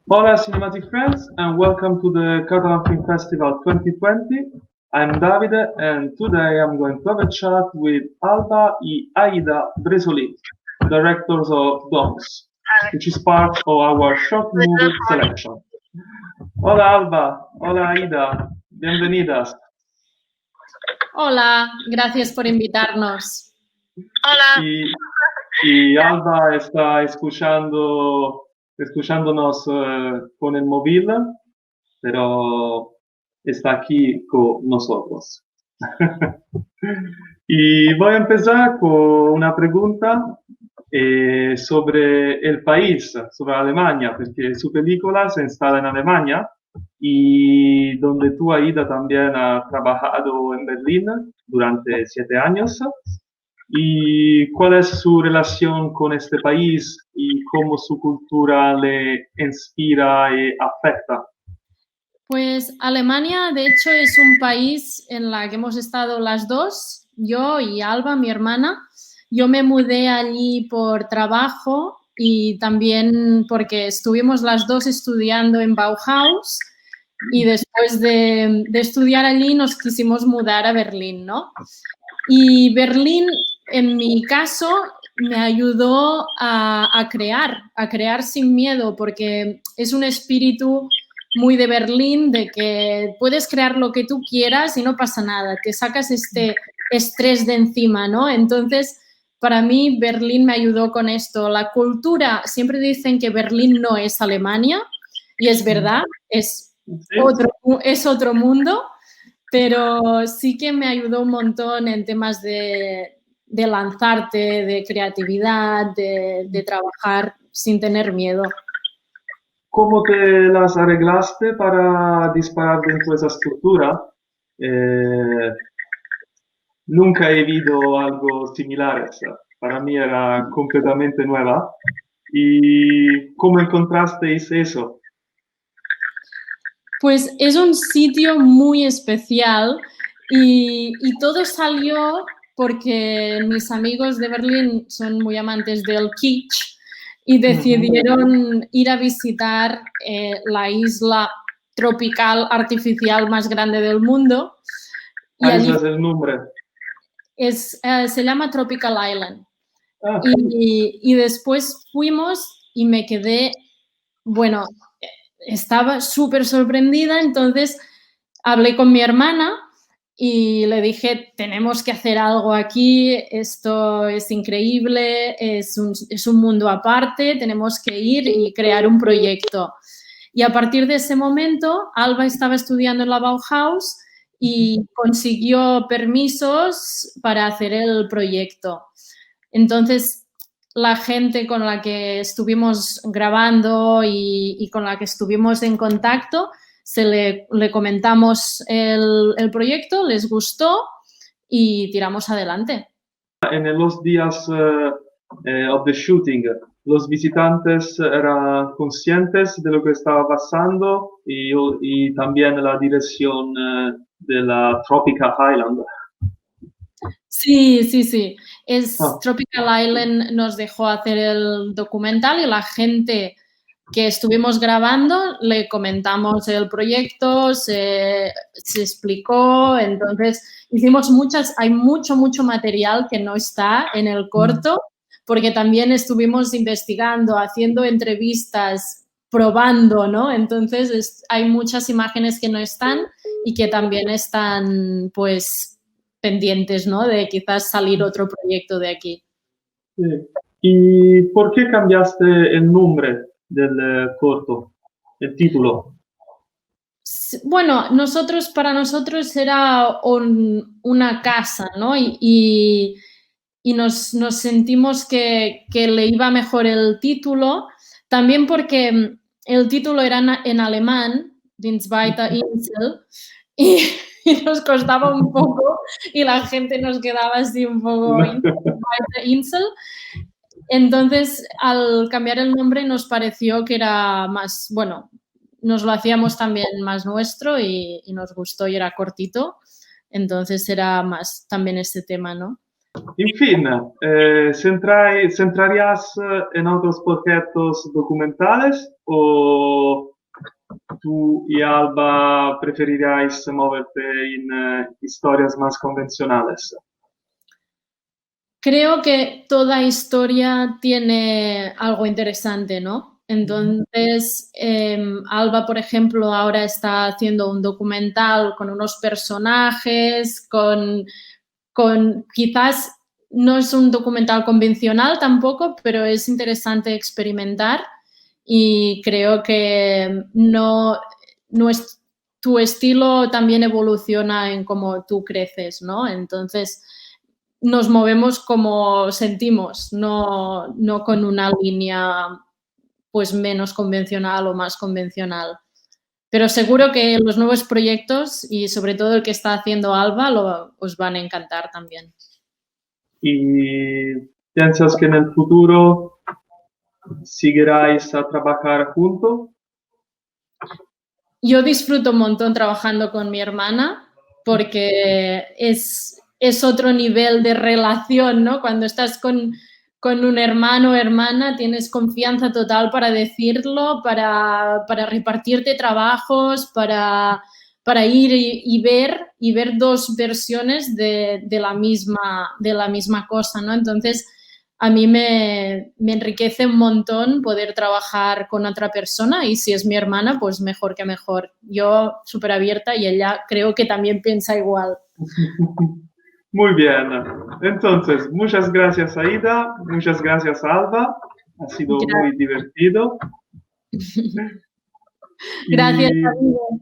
Hola, cinematic friends, and welcome to the Catalan Film Festival 2020. I'm Davide, and today I'm going to have a chat with Alba y Aida Bresolin, directors of Dogs, which is part of our short movie selection. Hola, Alba. Hola, Aida. Bienvenidas. Hola, gracias por invitarnos. Hola. Y Alba está escuchándonos con el móvil, pero está aquí con nosotros. Y voy a empezar con una pregunta sobre el país, sobre Alemania, porque su película se instala en Alemania y donde tú, Aida, también has trabajado en Berlín durante 7 años. ¿Y cuál es su relación con este país y cómo su cultura le inspira y afecta? Pues Alemania, de hecho, es un país en la que hemos estado las dos, yo y Alba, mi hermana. Yo me mudé allí por trabajo y también porque estuvimos las dos estudiando en Bauhaus y después de estudiar allí nos quisimos mudar a Berlín, ¿no? Y Berlín, en mi caso, me ayudó a crear sin miedo, porque es un espíritu muy de Berlín, de que puedes crear lo que tú quieras y no pasa nada, te sacas este estrés de encima, ¿no? Entonces, para mí, Berlín me ayudó con esto. La cultura, siempre dicen que Berlín no es Alemania, y es verdad, es otro mundo, pero sí que me ayudó un montón en temas de lanzarte, de creatividad, de trabajar sin tener miedo. ¿Cómo te las arreglaste para disparar dentro de esa estructura? Nunca he vivido algo similar. Para mí era completamente nueva. ¿Y cómo encontrasteis eso? Pues es un sitio muy especial y todo salió porque mis amigos de Berlín son muy amantes del kitsch y decidieron ir a visitar la isla tropical artificial más grande del mundo. Y ese es el nombre. Se llama Tropical Island. Y después fuimos y me quedé, bueno, estaba súper sorprendida, entonces hablé con mi hermana y le dije, tenemos que hacer algo aquí, esto es increíble, es un mundo aparte, tenemos que ir y crear un proyecto. Y a partir de ese momento, Alba estaba estudiando en la Bauhaus y consiguió permisos para hacer el proyecto. Entonces, la gente con la que estuvimos grabando y con la que estuvimos en contacto, le comentamos el proyecto, les gustó y tiramos adelante. En los días of the shooting, los visitantes eran conscientes de lo que estaba pasando y también la dirección de la Tropical Island. Sí. Tropical Island nos dejó hacer el documental y la gente que estuvimos grabando le comentamos el proyecto, se explicó, entonces hicimos hay mucho material que no está en el corto, porque también estuvimos investigando, haciendo entrevistas, probando, ¿no? Entonces hay muchas imágenes que no están y que también están, pues, pendientes, ¿no? De quizás salir otro proyecto de aquí. Sí. ¿Y por qué cambiaste el nombre del corto, el título? Bueno, para nosotros era una casa, ¿no? Y nos sentimos que le iba mejor el título, también porque el título era en alemán, Die zweite Insel, y nos costaba un poco y la gente nos quedaba así un poco Insel. Entonces, al cambiar el nombre nos pareció que era más, bueno, nos lo hacíamos también más nuestro y nos gustó y era cortito. Entonces era más también este tema, ¿no? En fin, ¿centrarías en otros proyectos documentales o tú y Alba preferiríais moverte en historias más convencionales? Creo que toda historia tiene algo interesante, ¿no? Entonces, Alba, por ejemplo, ahora está haciendo un documental con unos personajes, quizás no es un documental convencional tampoco, pero es interesante experimentar y creo que tu estilo también evoluciona en cómo tú creces, ¿no? Entonces, nos movemos como sentimos, no con una línea pues menos convencional o más convencional. Pero seguro que los nuevos proyectos y sobre todo el que está haciendo Alba os van a encantar también. ¿Y piensas que en el futuro seguiráis a trabajar juntos? Yo disfruto un montón trabajando con mi hermana porque es otro nivel de relación, ¿no? Cuando estás con un hermano o hermana tienes confianza total para decirlo, para repartirte trabajos, para ir y ver dos versiones de la misma cosa, ¿no? Entonces, a mí me enriquece un montón poder trabajar con otra persona y si es mi hermana, pues mejor que mejor. Yo súper abierta y ella creo que también piensa igual. Muy bien. Entonces, muchas gracias, Aida. Muchas gracias, Alba. Ha sido muy divertido. Gracias, Y amigo.